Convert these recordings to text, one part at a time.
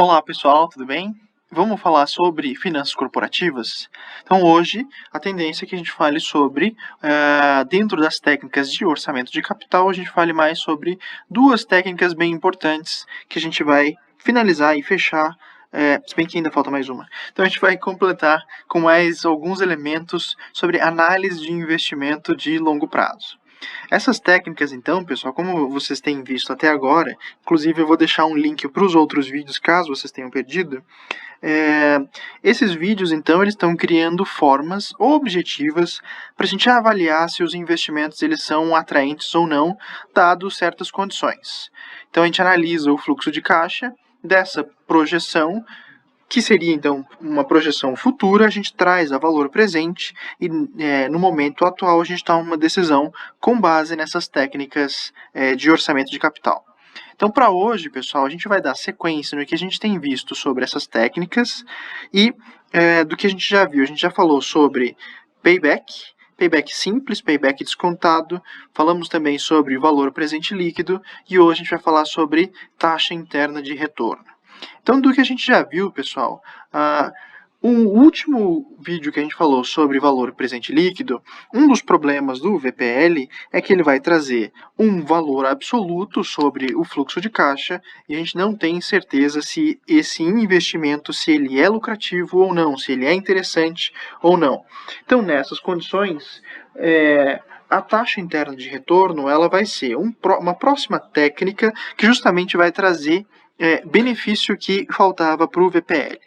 Olá pessoal, tudo bem? Vamos falar sobre finanças corporativas? Então hoje a tendência é que a gente fale sobre, dentro das técnicas de orçamento de capital, a gente fale mais sobre duas técnicas bem importantes que a gente vai finalizar e fechar, se bem que ainda falta mais uma. Então a gente vai completar com mais alguns elementos sobre análise de investimento de longo prazo. Essas técnicas, então, pessoal, como vocês têm visto até agora, inclusive eu vou deixar um link para os outros vídeos, caso vocês tenham perdido. Esses vídeos, então, eles estão criando formas objetivas para a gente avaliar se os investimentos eles são atraentes ou não, dado certas condições. Então, a gente analisa o fluxo de caixa dessa projeção, que seria então uma projeção futura, a gente traz a valor presente e no momento atual a gente toma uma decisão com base nessas técnicas de orçamento de capital. Então, para hoje, pessoal, a gente vai dar sequência no que a gente tem visto sobre essas técnicas e do que a gente já viu. A gente já falou sobre payback simples, payback descontado, falamos também sobre valor presente líquido e hoje a gente vai falar sobre taxa interna de retorno. Então, do que a gente já viu, pessoal, o último vídeo que a gente falou sobre valor presente líquido, um dos problemas do VPL é que ele vai trazer um valor absoluto sobre o fluxo de caixa e a gente não tem certeza se esse investimento, se ele é lucrativo ou não, se ele é interessante ou não. Então, nessas condições, a taxa interna de retorno ela vai ser uma próxima técnica que justamente vai trazer benefício que faltava para o VPL.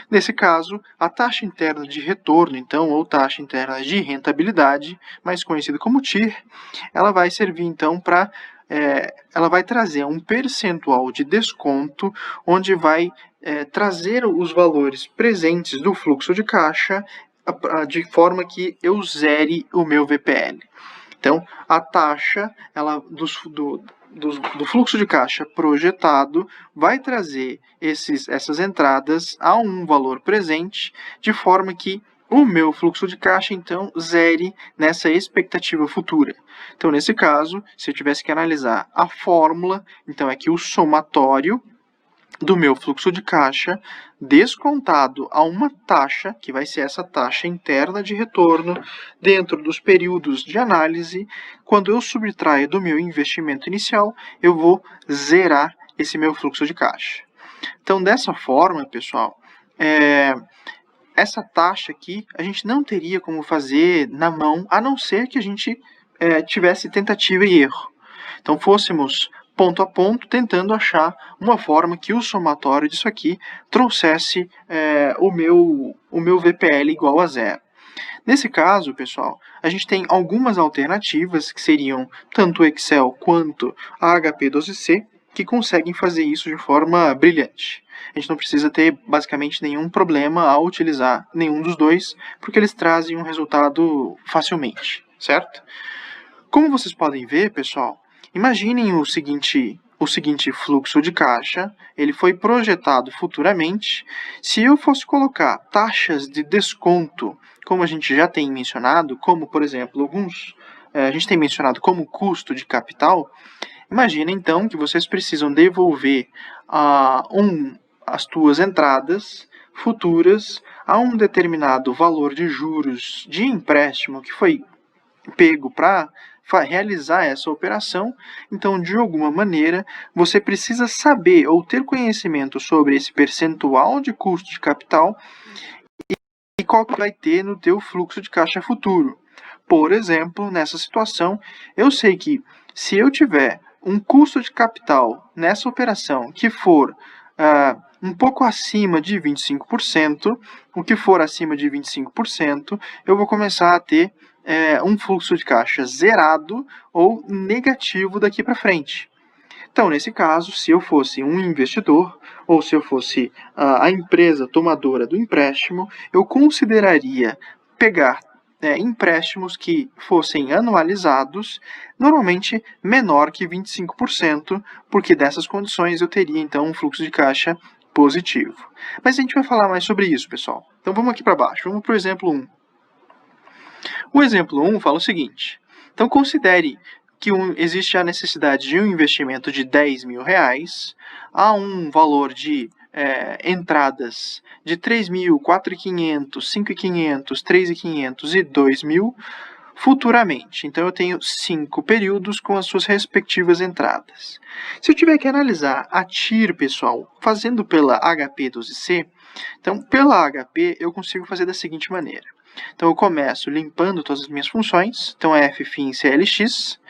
Nesse caso, a taxa interna de retorno, então, ou taxa interna de rentabilidade, mais conhecida como TIR, ela vai servir, então, para... ela vai trazer um percentual de desconto, onde vai trazer os valores presentes do fluxo de caixa de forma que eu zere o meu VPL. Então, a taxa do fluxo de caixa projetado vai trazer essas entradas a um valor presente, de forma que o meu fluxo de caixa, então, zere nessa expectativa futura. Então, nesse caso, se eu tivesse que analisar a fórmula, então é que o somatório do meu fluxo de caixa descontado a uma taxa, que vai ser essa taxa interna de retorno, dentro dos períodos de análise, quando eu subtraio do meu investimento inicial, eu vou zerar esse meu fluxo de caixa. Então, dessa forma, pessoal, essa taxa aqui, a gente não teria como fazer na mão, a não ser que a gente tivesse tentativa e erro. Então, fôssemos ponto a ponto, tentando achar uma forma que o somatório disso aqui trouxesse o meu VPL igual a zero. Nesse caso, pessoal, a gente tem algumas alternativas, que seriam tanto o Excel quanto a HP12C, que conseguem fazer isso de forma brilhante. A gente não precisa ter, basicamente, nenhum problema ao utilizar nenhum dos dois, porque eles trazem um resultado facilmente, certo? Como vocês podem ver, pessoal, imaginem o seguinte fluxo de caixa, ele foi projetado futuramente. Se eu fosse colocar taxas de desconto, como a gente já tem mencionado, como, por exemplo, a gente tem mencionado como custo de capital, imagina então que vocês precisam devolver as suas entradas futuras a um determinado valor de juros de empréstimo que foi pego para realizar essa operação. Então, de alguma maneira, você precisa saber ou ter conhecimento sobre esse percentual de custo de capital e qual que vai ter no teu fluxo de caixa futuro. Por exemplo, nessa situação, eu sei que se eu tiver um custo de capital nessa operação que for um pouco acima de 25%, o que for acima de 25%, eu vou começar a ter um fluxo de caixa zerado ou negativo daqui para frente. Então, nesse caso, se eu fosse um investidor, ou se eu fosse a empresa tomadora do empréstimo, eu consideraria pegar empréstimos que fossem anualizados, normalmente menor que 25%, porque dessas condições eu teria, então, um fluxo de caixa positivo. Mas a gente vai falar mais sobre isso, pessoal. Então, vamos aqui para baixo. Vamos para o exemplo 1. O exemplo 1 fala o seguinte. Então, considere que existe a necessidade de um investimento de R$10.000 a um valor de entradas de 3.000, 4.500, 5.500, 3.500 e 2.000 futuramente. Então, eu tenho 5 períodos com as suas respectivas entradas. Se eu tiver que analisar a TIR, pessoal, fazendo pela HP12C, então, pela HP, eu consigo fazer da seguinte maneira. Então, eu começo limpando todas as minhas funções. Então, ffin CLX.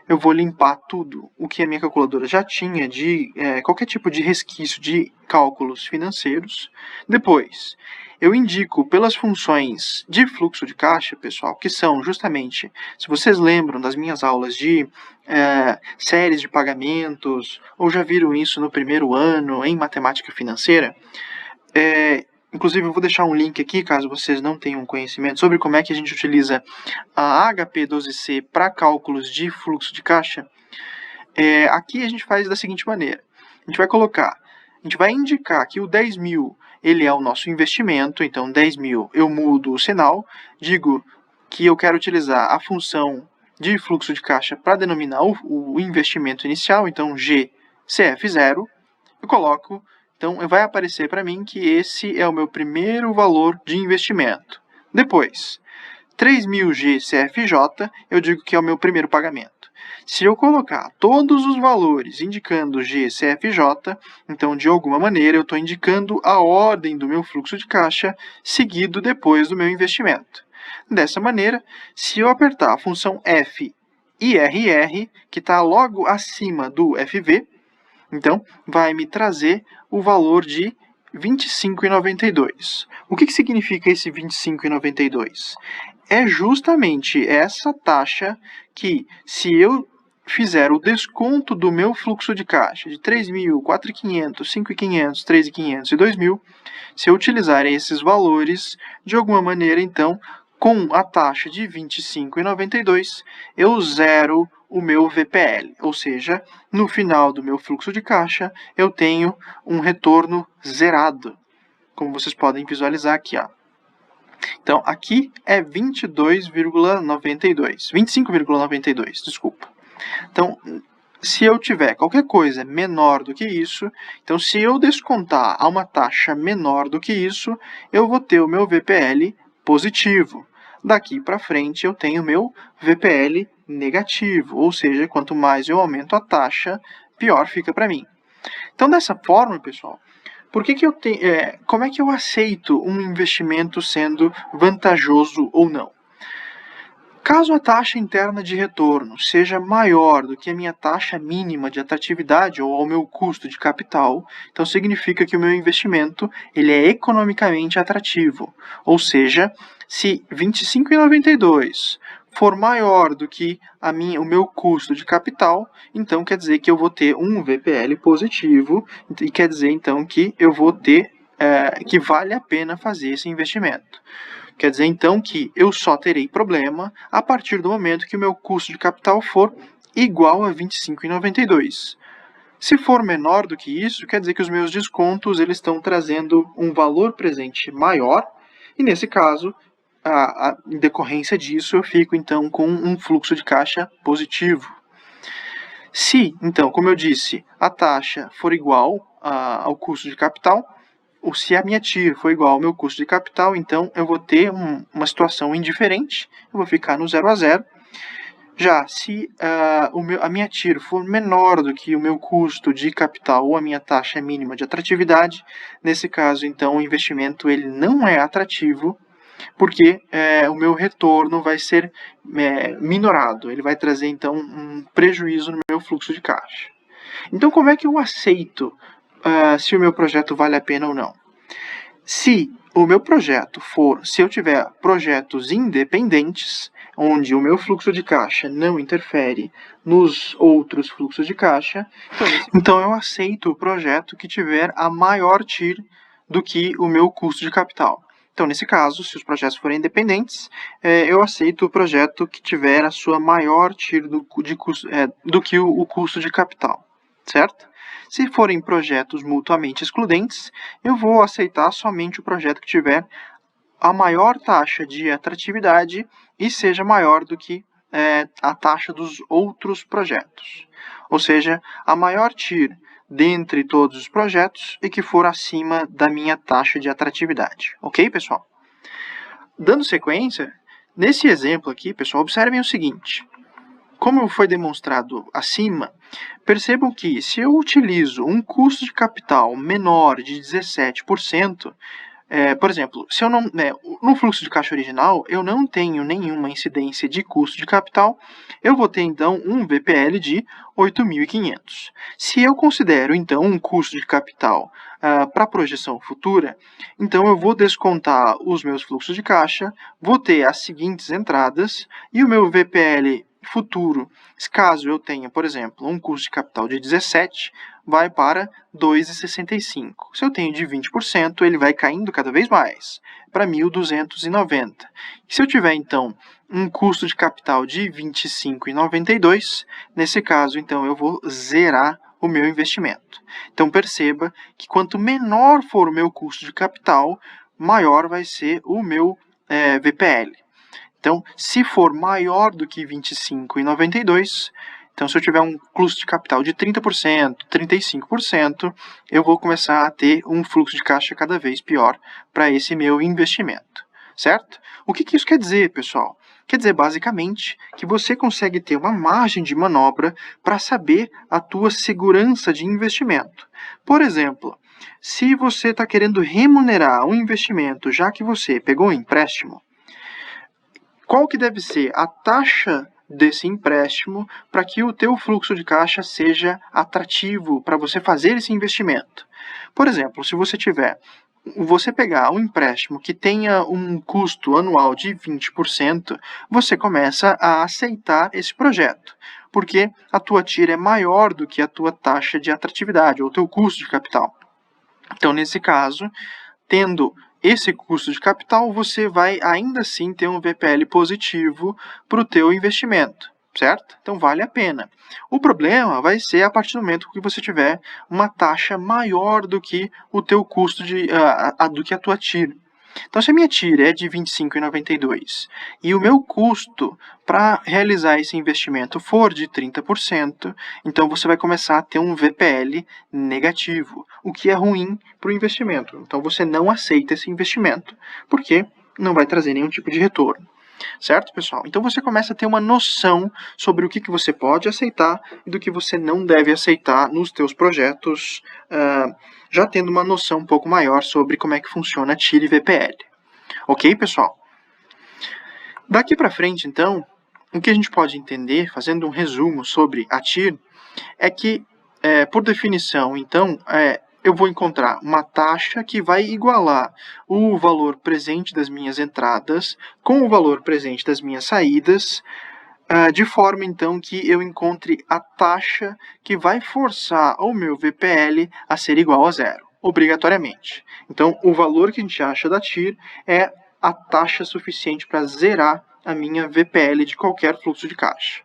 Eu vou limpar tudo o que a minha calculadora já tinha de qualquer tipo de resquício de cálculos financeiros. Depois, eu indico pelas funções de fluxo de caixa, pessoal, que são justamente, se vocês lembram das minhas aulas de séries de pagamentos, ou já viram isso no primeiro ano em matemática financeira, inclusive eu vou deixar um link aqui, caso vocês não tenham conhecimento sobre como é que a gente utiliza a HP12C para cálculos de fluxo de caixa. Aqui a gente faz da seguinte maneira. A gente vai indicar que o 10.000 ele é o nosso investimento, então 10.000 eu mudo o sinal, digo que eu quero utilizar a função de fluxo de caixa para denominar o investimento inicial, então GCF0, eu coloco. Então, vai aparecer para mim que esse é o meu primeiro valor de investimento. Depois, 3.000 GCFJ, eu digo que é o meu primeiro pagamento. Se eu colocar todos os valores indicando GCFJ, então, de alguma maneira, eu estou indicando a ordem do meu fluxo de caixa seguido depois do meu investimento. Dessa maneira, se eu apertar a função FIRR, que está logo acima do FV, então, vai me trazer o valor de R$ 25,92. O que significa esse R$ 25,92? É justamente essa taxa que, se eu fizer o desconto do meu fluxo de caixa de 3.000, 4.500, 5.500, 3.500 e 2.000, se eu utilizar esses valores, de alguma maneira, então, com a taxa de R$ 25,92, eu zero o meu VPL, ou seja, no final do meu fluxo de caixa, eu tenho um retorno zerado, como vocês podem visualizar aqui. Então, aqui é 25,92, desculpa. Então, se eu tiver qualquer coisa menor do que isso, então se eu descontar a uma taxa menor do que isso, eu vou ter o meu VPL positivo. Daqui para frente eu tenho meu VPL negativo, ou seja, quanto mais eu aumento a taxa, pior fica para mim. Então, dessa forma, pessoal, como é que eu aceito um investimento sendo vantajoso ou não? Caso a taxa interna de retorno seja maior do que a minha taxa mínima de atratividade ou o meu custo de capital, então significa que o meu investimento ele é economicamente atrativo. Ou seja, se R$ 25,92 for maior do que o meu custo de capital, então quer dizer que eu vou ter um VPL positivo e quer dizer então que eu vou ter que vale a pena fazer esse investimento. Quer dizer, então, que eu só terei problema a partir do momento que o meu custo de capital for igual a R$ 25,92. Se for menor do que isso, quer dizer que os meus descontos eles estão trazendo um valor presente maior, e nesse caso, em decorrência disso, eu fico, então, com um fluxo de caixa positivo. Se, então, como eu disse, a taxa for igual ao custo de capital, ou se a minha TIR for igual ao meu custo de capital, então eu vou ter uma situação indiferente, eu vou ficar no 0 a 0. Já se a minha TIR for menor do que o meu custo de capital ou a minha taxa mínima de atratividade, nesse caso, então, o investimento ele não é atrativo, porque o meu retorno vai ser minorado, ele vai trazer, então, um prejuízo no meu fluxo de caixa. Então, como é que eu aceito se o meu projeto vale a pena ou não? Se eu tiver projetos independentes, onde o meu fluxo de caixa não interfere nos outros fluxos de caixa, então eu aceito o projeto que tiver a maior TIR do que o meu custo de capital. Então, nesse caso, se os projetos forem independentes, eu aceito o projeto que tiver a sua maior TIR do que o custo de capital, certo? Se forem projetos mutuamente excludentes, eu vou aceitar somente o projeto que tiver a maior taxa de atratividade e seja maior do que a taxa dos outros projetos. Ou seja, a maior TIR dentre todos os projetos e que for acima da minha taxa de atratividade. Ok, pessoal? Dando sequência, nesse exemplo aqui, pessoal, observem o seguinte. Como foi demonstrado acima, percebam que se eu utilizo um custo de capital menor de 17%, por exemplo, se eu não, no fluxo de caixa original, eu não tenho nenhuma incidência de custo de capital, eu vou ter, então, um VPL de 8.500. Se eu considero, então, um custo de capital para a projeção futura, então eu vou descontar os meus fluxos de caixa, vou ter as seguintes entradas e o meu VPL futuro, caso eu tenha, por exemplo, um custo de capital de 17, vai para 2,65. Se eu tenho de 20%, ele vai caindo cada vez mais, para 1.290. Se eu tiver, então, um custo de capital de 25,92, nesse caso, então, eu vou zerar o meu investimento. Então, perceba que quanto menor for o meu custo de capital, maior vai ser o meu VPL. Então, se for maior do que 25,92, então se eu tiver um custo de capital de 30%, 35%, eu vou começar a ter um fluxo de caixa cada vez pior para esse meu investimento, certo? O que isso quer dizer, pessoal? Quer dizer, basicamente, que você consegue ter uma margem de manobra para saber a tua segurança de investimento. Por exemplo, se você está querendo remunerar um investimento, já que você pegou um empréstimo, qual que deve ser a taxa desse empréstimo para que o teu fluxo de caixa seja atrativo para você fazer esse investimento? Por exemplo, se você pegar um empréstimo que tenha um custo anual de 20%, você começa a aceitar esse projeto, porque a tua TIR é maior do que a tua taxa de atratividade, ou o teu custo de capital. Então, nesse caso, tendo esse custo de capital, você vai ainda assim ter um VPL positivo para o teu investimento, certo? Então vale a pena. O problema vai ser a partir do momento que você tiver uma taxa maior do que o teu custo do que a tua TIR. Então, se a minha TIR é de 25,92 e o meu custo para realizar esse investimento for de 30%, então você vai começar a ter um VPL negativo, o que é ruim para o investimento. Então, você não aceita esse investimento, porque não vai trazer nenhum tipo de retorno. Certo, pessoal? Então você começa a ter uma noção sobre o que você pode aceitar e do que você não deve aceitar nos teus projetos, já tendo uma noção um pouco maior sobre como é que funciona a TIR e VPL. Ok, pessoal? Daqui para frente, então, o que a gente pode entender, fazendo um resumo sobre a TIR, é que, por definição, então, eu vou encontrar uma taxa que vai igualar o valor presente das minhas entradas com o valor presente das minhas saídas, de forma, então, que eu encontre a taxa que vai forçar o meu VPL a ser igual a zero, obrigatoriamente. Então, o valor que a gente acha da TIR é a taxa suficiente para zerar a minha VPL de qualquer fluxo de caixa.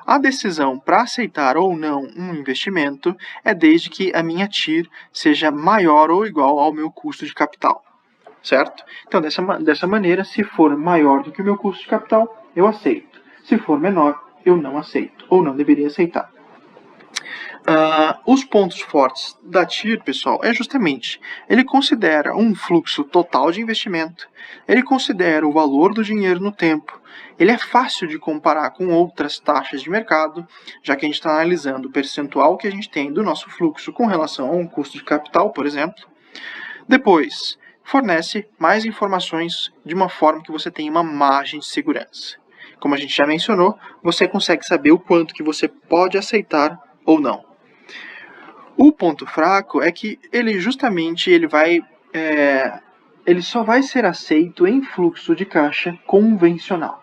A decisão para aceitar ou não um investimento é desde que a minha TIR seja maior ou igual ao meu custo de capital, certo? Então, dessa maneira, se for maior do que o meu custo de capital, eu aceito. Se for menor, eu não aceito, ou não deveria aceitar. Os pontos fortes da TIR, pessoal, é justamente, ele considera um fluxo total de investimento, ele considera o valor do dinheiro no tempo, ele é fácil de comparar com outras taxas de mercado, já que a gente está analisando o percentual que a gente tem do nosso fluxo com relação a um custo de capital, por exemplo. Depois, fornece mais informações de uma forma que você tenha uma margem de segurança. Como a gente já mencionou, você consegue saber o quanto que você pode aceitar ou não. O ponto fraco é que ele só vai ser aceito em fluxo de caixa convencional.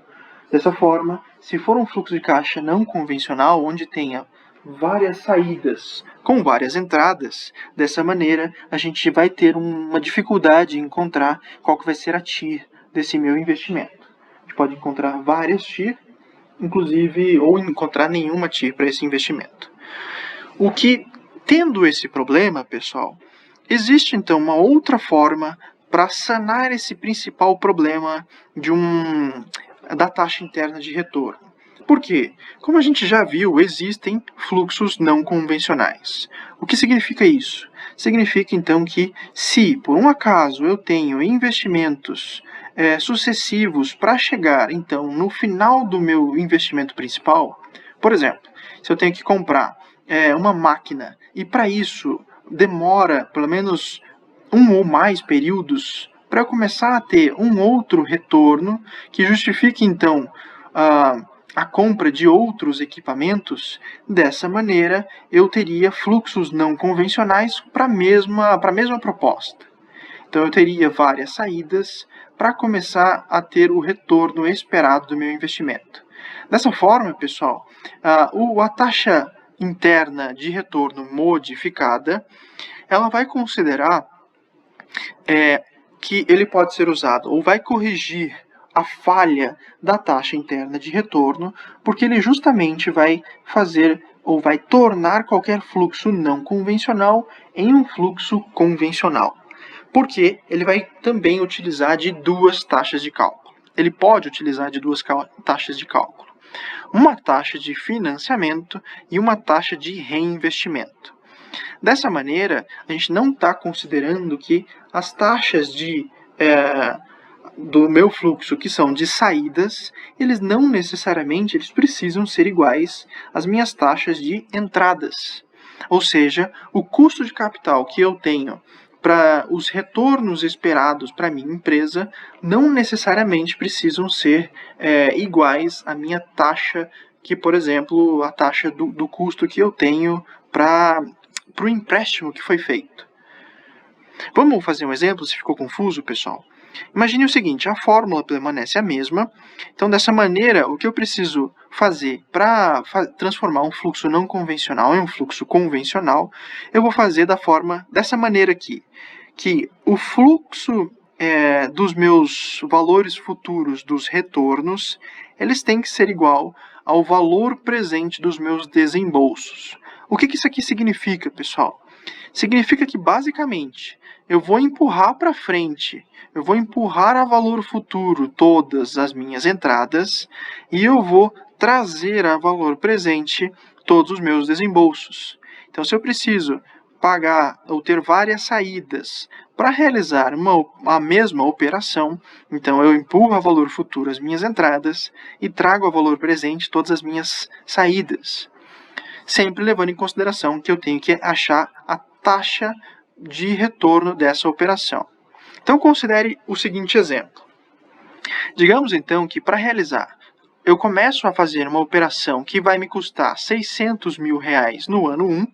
Dessa forma, se for um fluxo de caixa não convencional, onde tenha várias saídas com várias entradas, dessa maneira a gente vai ter uma dificuldade em encontrar qual que vai ser a TIR desse meu investimento. A gente pode encontrar várias TIR, inclusive, ou encontrar nenhuma TIR para esse investimento. Tendo esse problema, pessoal, existe então uma outra forma para sanar esse principal problema da taxa interna de retorno. Por quê? Como a gente já viu, existem fluxos não convencionais. O que significa isso? Significa então que se por um acaso eu tenho investimentos sucessivos para chegar então no final do meu investimento principal, por exemplo, se eu tenho que comprar uma máquina e para isso demora pelo menos um ou mais períodos para eu começar a ter um outro retorno que justifique então a compra de outros equipamentos, dessa maneira eu teria fluxos não convencionais para a mesma proposta. Então eu teria várias saídas para começar a ter o retorno esperado do meu investimento. Dessa forma, pessoal, a taxa interna de retorno modificada, ela vai considerar que ele pode ser usado ou vai corrigir a falha da taxa interna de retorno, porque ele justamente vai fazer ou vai tornar qualquer fluxo não convencional em um fluxo convencional. Porque ele vai também utilizar de duas taxas de cálculo. Ele pode utilizar de duas taxas de cálculo. Uma taxa de financiamento e uma taxa de reinvestimento. Dessa maneira, a gente não está considerando que as taxas do meu fluxo, que são de saídas, eles não necessariamente precisam ser iguais às minhas taxas de entradas. Ou seja, o custo de capital que eu tenho para os retornos esperados para a minha empresa não necessariamente precisam ser iguais à minha taxa, que, por exemplo, a taxa do custo que eu tenho para o empréstimo que foi feito. Vamos fazer um exemplo, se ficou confuso, pessoal? Imagine o seguinte, a fórmula permanece a mesma, então dessa maneira, o que eu preciso fazer para transformar um fluxo não convencional em um fluxo convencional, eu vou fazer dessa maneira aqui, que o fluxo dos meus valores futuros dos retornos, eles têm que ser igual ao valor presente dos meus desembolsos. O que isso aqui significa, pessoal? Significa que, basicamente, eu vou empurrar para frente, eu vou empurrar a valor futuro todas as minhas entradas e eu vou trazer a valor presente todos os meus desembolsos. Então, se eu preciso pagar ou ter várias saídas para realizar a mesma operação, então eu empurro a valor futuro as minhas entradas e trago a valor presente todas as minhas saídas. Sempre levando em consideração que eu tenho que achar a taxa de retorno dessa operação. Então, considere o seguinte exemplo. Digamos, então, que para realizar, eu começo a fazer uma operação que vai me custar R$600 mil no ano 1.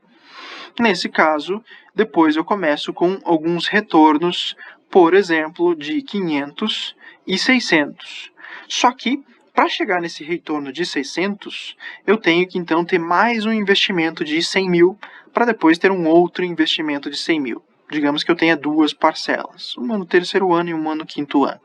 Nesse caso, depois eu começo com alguns retornos, por exemplo, de 500 e 600. Só que, para chegar nesse retorno de 600, eu tenho que então ter mais um investimento de 100 mil para depois ter um outro investimento de 100 mil. Digamos que eu tenha duas parcelas, uma no terceiro ano e uma no quinto ano.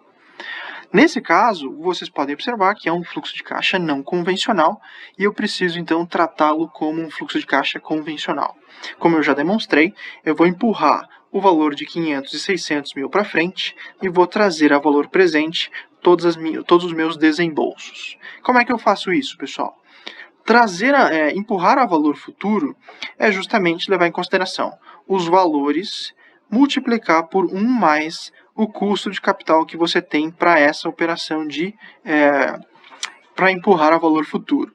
Nesse caso, vocês podem observar que é um fluxo de caixa não convencional e eu preciso então tratá-lo como um fluxo de caixa convencional. Como eu já demonstrei, eu vou empurrar o valor de 500 e 600 mil para frente e vou trazer a valor presente todos os meus desembolsos. Como é que eu faço isso, pessoal? Empurrar a valor futuro é justamente levar em consideração os valores, multiplicar por 1 mais o custo de capital que você tem para essa operação para empurrar a valor futuro.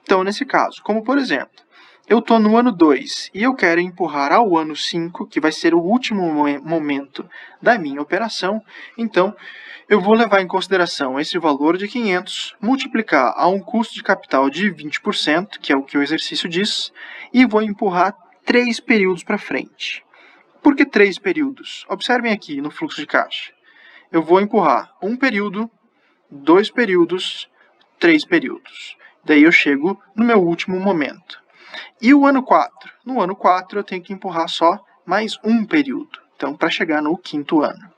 Então, nesse caso, como por exemplo, eu estou no ano 2 e eu quero empurrar ao ano 5, que vai ser o último momento da minha operação, então eu vou levar em consideração esse valor de 500, multiplicar a um custo de capital de 20%, que é o que o exercício diz, e vou empurrar 3 períodos para frente. Por que 3 períodos? Observem aqui no fluxo de caixa. Eu vou empurrar 1 período, 2 períodos, 3 períodos. Daí eu chego no meu último momento. E o ano 4? No ano 4 eu tenho que empurrar só mais 1 período. Então, para chegar no quinto ano.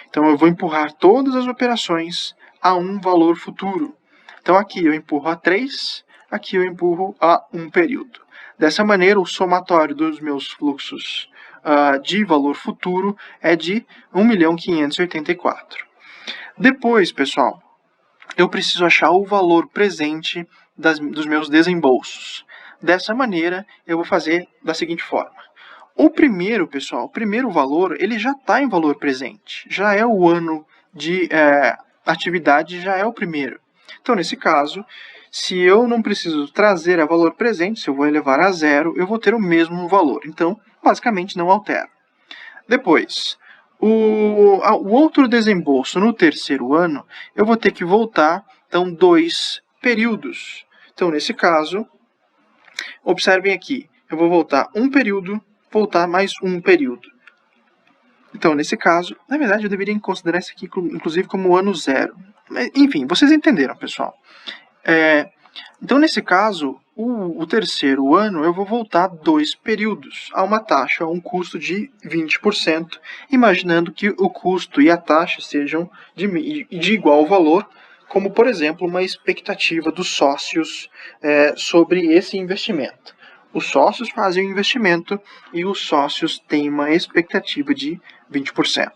Então, eu vou empurrar todas as operações a um valor futuro. Então, aqui eu empurro a 3, aqui eu empurro a 1 período. Dessa maneira, o somatório dos meus fluxos de valor futuro é de 1.584.000. Depois, pessoal, eu preciso achar o valor presente dos meus desembolsos. Dessa maneira, eu vou fazer da seguinte forma. O primeiro, pessoal, o primeiro valor, ele já está em valor presente. Já é o ano de atividade, já é o primeiro. Então, nesse caso, se eu não preciso trazer a valor presente, se eu vou elevar a zero, eu vou ter o mesmo valor. Então, basicamente, não altero. Depois, o outro desembolso no terceiro ano, eu vou ter que voltar, então, 2 períodos. Então, nesse caso, observem aqui, eu vou voltar um período, voltar mais um período. Então, nesse caso, na verdade, eu deveria considerar isso aqui, inclusive, como ano zero. Mas, enfim, vocês entenderam, pessoal. Então, nesse caso, o terceiro ano, eu vou voltar 2 períodos a uma taxa, a um custo de 20%, imaginando que o custo e a taxa sejam de igual valor, como, por exemplo, uma expectativa dos sócios sobre esse investimento. Os sócios fazem o investimento e os sócios têm uma expectativa de 20%.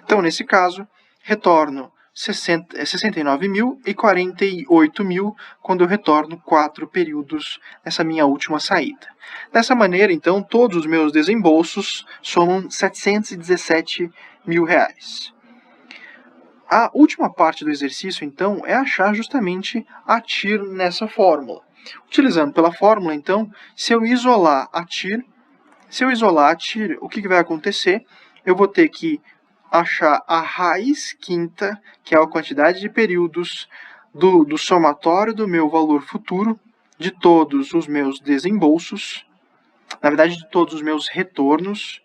Então, nesse caso, retorno 69 mil e 48 mil quando eu retorno 4 períodos nessa minha última saída. Dessa maneira, então, todos os meus desembolsos somam 717 mil reais. A última parte do exercício, então, é achar justamente a TIR nessa fórmula. Utilizando pela fórmula, então, se eu isolar a TIR, o que vai acontecer? Eu vou ter que achar a raiz quinta, que é a quantidade de períodos do somatório do meu valor futuro, de todos os meus desembolsos, na verdade, de todos os meus retornos,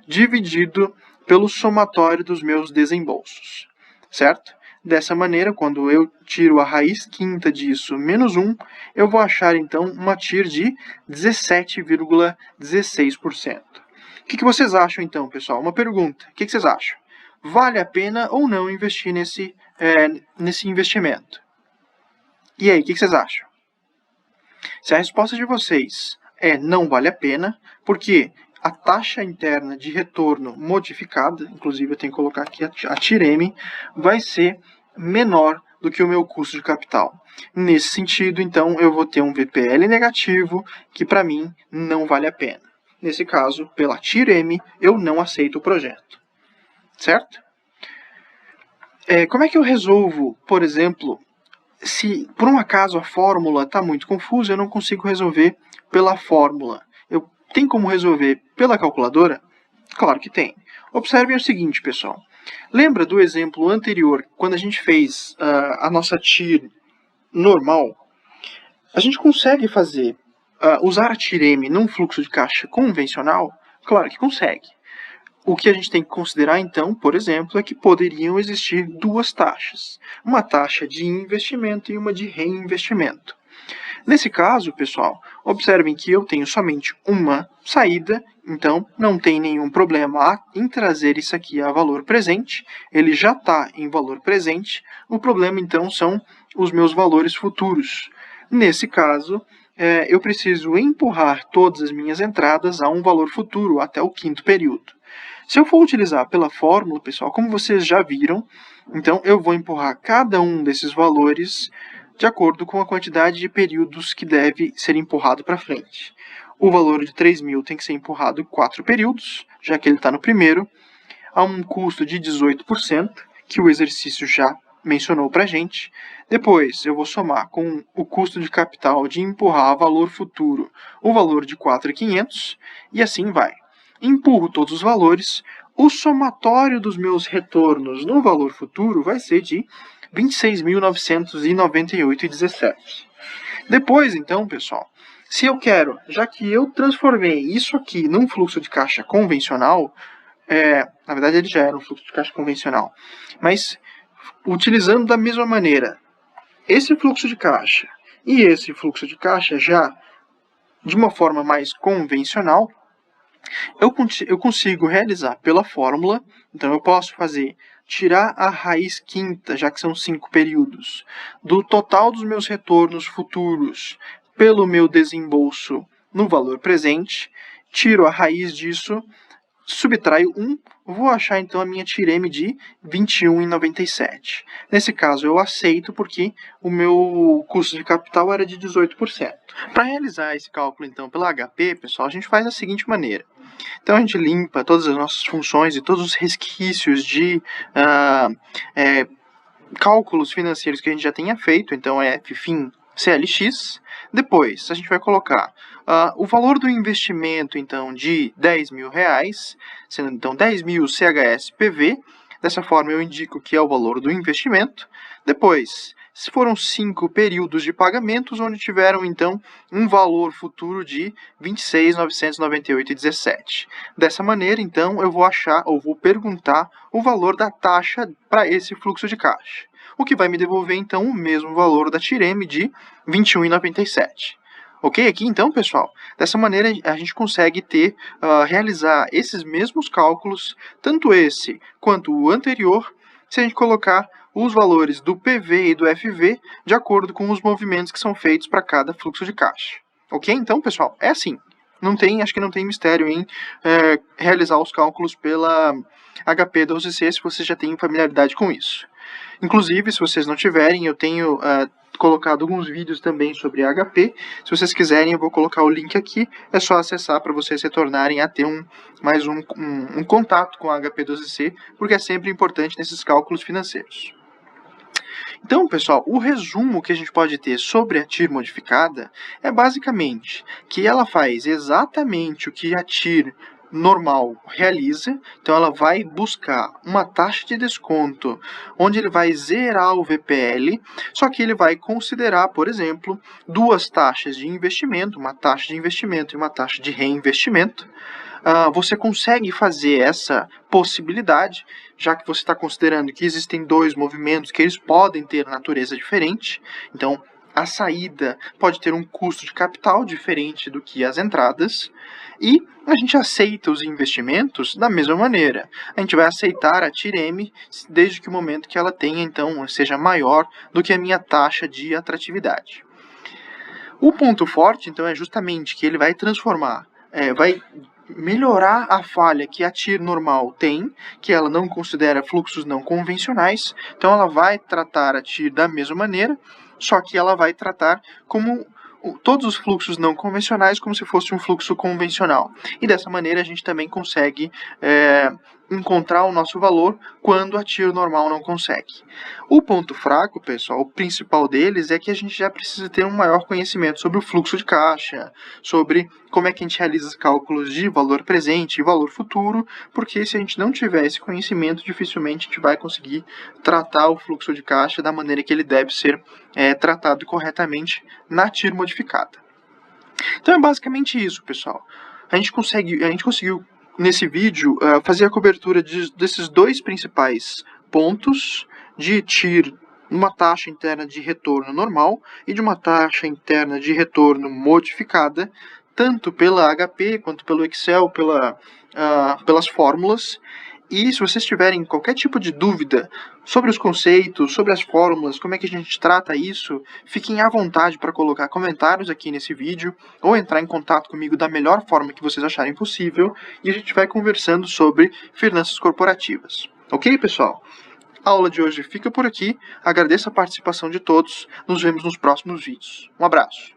dividido pelo somatório dos meus desembolsos, certo? Dessa maneira, quando eu tiro a raiz quinta disso, menos 1, eu vou achar, então, uma TIR de 17,16%. O que vocês acham, então, pessoal? Uma pergunta. O que vocês acham? Vale a pena ou não investir nesse investimento? E aí, o que vocês acham? Se a resposta de vocês é não vale a pena, porque a taxa interna de retorno modificada, inclusive eu tenho que colocar aqui a TIR-M, vai ser menor do que o meu custo de capital. Nesse sentido, então, eu vou ter um VPL negativo, que para mim não vale a pena. Nesse caso, pela TIR-M, eu não aceito o projeto. Certo? Como é que eu resolvo, por exemplo, se por um acaso a fórmula está muito confusa, eu não consigo resolver pela fórmula. Tem como resolver pela calculadora? Claro que tem. Observem o seguinte, pessoal. Lembra do exemplo anterior, quando a gente fez a nossa TIR normal? A gente consegue usar a TIR-M num fluxo de caixa convencional? Claro que consegue. O que a gente tem que considerar, então, por exemplo, é que poderiam existir duas taxas. Uma taxa de investimento e uma de reinvestimento. Nesse caso, pessoal, observem que eu tenho somente uma saída, então não tem nenhum problema em trazer isso aqui a valor presente. Ele já está em valor presente. O problema, então, são os meus valores futuros. Nesse caso, eu preciso empurrar todas as minhas entradas a um valor futuro, até o 5º período. Se eu for utilizar pela fórmula, pessoal, como vocês já viram, então eu vou empurrar cada um desses valores de acordo com a quantidade de períodos que deve ser empurrado para frente. O valor de 3.000 tem que ser empurrado 4 períodos, já que ele está no primeiro, a um custo de 18%, que o exercício já mencionou para a gente. Depois, eu vou somar com o custo de capital de empurrar a valor futuro o valor de 4.500, e assim vai. Empurro todos os valores, o somatório dos meus retornos no valor futuro vai ser de 26.998,17. Depois, então, pessoal, se eu quero, já que eu transformei isso aqui num fluxo de caixa convencional, na verdade ele já era um fluxo de caixa convencional, mas utilizando da mesma maneira esse fluxo de caixa e esse fluxo de caixa já de uma forma mais convencional, eu consigo realizar pela fórmula. Então eu posso tirar a raiz quinta, já que são 5 períodos, do total dos meus retornos futuros pelo meu desembolso no valor presente, tiro a raiz disso, subtraio 1, vou achar então a minha TIREM de 21,97. Nesse caso eu aceito porque o meu custo de capital era de 18%. Para realizar esse cálculo então pela HP, pessoal, a gente faz da seguinte maneira. Então a gente limpa todas as nossas funções e todos os resquícios de cálculos financeiros que a gente já tenha feito, então é FFIM, CLX. Depois a gente vai colocar o valor do investimento então de R$10.000, sendo então 10.000 CHS-PV. Dessa forma eu indico que é o valor do investimento. Depois, se foram 5 períodos de pagamentos, onde tiveram então um valor futuro de 26.998,17. Dessa maneira, então, eu vou achar ou vou perguntar o valor da taxa para esse fluxo de caixa, o que vai me devolver então o mesmo valor da TIREM de 21,97. Ok aqui então, pessoal? Dessa maneira a gente consegue realizar esses mesmos cálculos, tanto esse quanto o anterior, se a gente colocar os valores do PV e do FV de acordo com os movimentos que são feitos para cada fluxo de caixa. Ok? Então, pessoal, é assim. Acho que não tem mistério em realizar os cálculos pela HP da UCC, se você já tem familiaridade com isso. Inclusive, se vocês não tiverem, eu tenho colocado alguns vídeos também sobre a HP. Se vocês quiserem, eu vou colocar o link aqui. É só acessar para vocês retornarem a ter mais um contato com a HP do UCC, porque é sempre importante nesses cálculos financeiros. Então, pessoal, o resumo que a gente pode ter sobre a TIR modificada é basicamente que ela faz exatamente o que a TIR normal realiza. Então ela vai buscar uma taxa de desconto onde ele vai zerar o VPL, só que ele vai considerar, por exemplo, duas taxas de investimento, uma taxa de investimento e uma taxa de reinvestimento. Você consegue fazer essa possibilidade, já que você está considerando que existem dois movimentos que eles podem ter natureza diferente. Então, a saída pode ter um custo de capital diferente do que as entradas, e a gente aceita os investimentos da mesma maneira. A gente vai aceitar a TIREM desde que o momento que ela tenha, então, seja maior do que a minha taxa de atratividade. O ponto forte, então, é justamente que ele vai transformar, vai melhorar a falha que a TIR normal tem, que ela não considera fluxos não convencionais. Então ela vai tratar a TIR da mesma maneira, só que ela vai tratar como todos os fluxos não convencionais como se fosse um fluxo convencional. E dessa maneira a gente também consegue encontrar o nosso valor quando a TIR normal não consegue. O ponto fraco, pessoal, o principal deles é que a gente já precisa ter um maior conhecimento sobre o fluxo de caixa, sobre como é que a gente realiza os cálculos de valor presente e valor futuro, porque se a gente não tiver esse conhecimento, dificilmente a gente vai conseguir tratar o fluxo de caixa da maneira que ele deve ser tratado corretamente na TIR modificada. Então é basicamente isso, pessoal. A gente conseguiu nesse vídeo fazer a cobertura desses dois principais pontos de TIR, uma taxa interna de retorno normal e de uma taxa interna de modificada, tanto pela HP quanto pelo Excel, pelas fórmulas. E se vocês tiverem qualquer tipo de dúvida sobre os conceitos, sobre as fórmulas, como é que a gente trata isso, fiquem à vontade para colocar comentários aqui nesse vídeo ou entrar em contato comigo da melhor forma que vocês acharem possível e a gente vai conversando sobre finanças corporativas. Ok, pessoal? A aula de hoje fica por aqui. Agradeço a participação de todos. Nos vemos nos próximos vídeos. Um abraço.